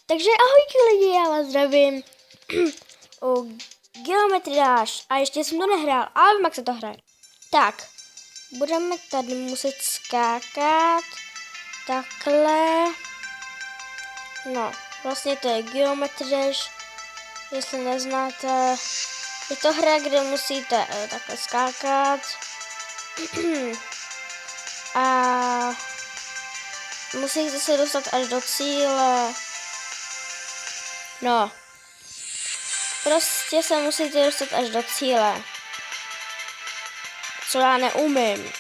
Takže ahojky lidi, já vás zdravím u Geometry Dash. A ještě jsem to nehrál, ale vím, jak se to hraje. Tak, budeme tady muset skákat. Takhle. No, vlastně to je Geometry Dash. Jestli neznáte, je to hra, kde musíte takhle skákat. A musíte se dostat až do cíle. No, prostě se musíte dostat až do cíle. Co já neumím.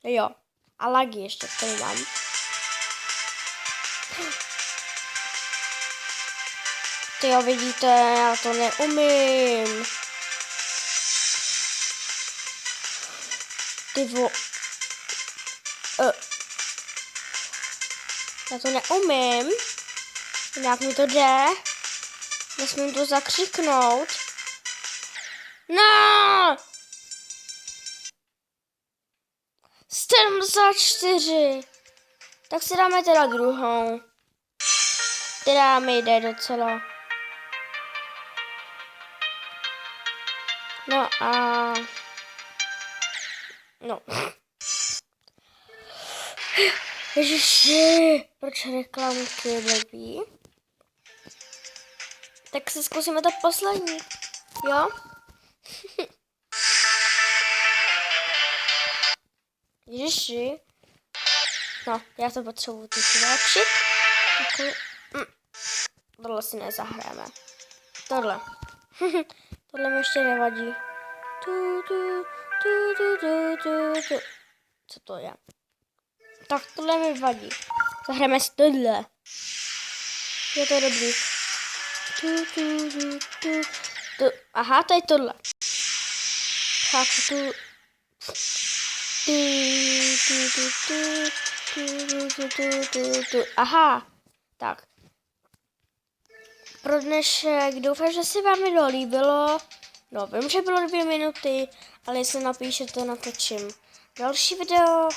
Jo, a lagy ještě tady mám. Ty jo, vidíte, já to neumím. Ty vo... Já to neumím. Jak mi to jde? Nesmím to zakřiknout. No! 74. Tak si dáme teda druhou. Která mi jde docela. No a... No. Ježiši, proč reklamky blbý? Tak si zkusíme to poslední, jo? Ježiši. No, já to potřebuji teď vylepšit. Tohle si nezahrajeme. Tohle. Tohle mi ještě nevadí. Co to je? Tak tohle mi vadí. Zahrajeme si tohle. Je to dobrý. Aha, to je tohle. Chápu Aha, tak. Pro dnešek doufám, že se vám video líbilo. No, vím, že bylo 2 minuty, ale jestli napíšete, natočím další video.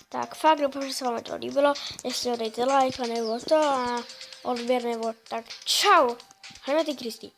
Tak fakt doufám, že se vám to líbilo. Jestli ho dejte like, nebo to a odběr, nebo tak čau. Hrajeme ty Kristý.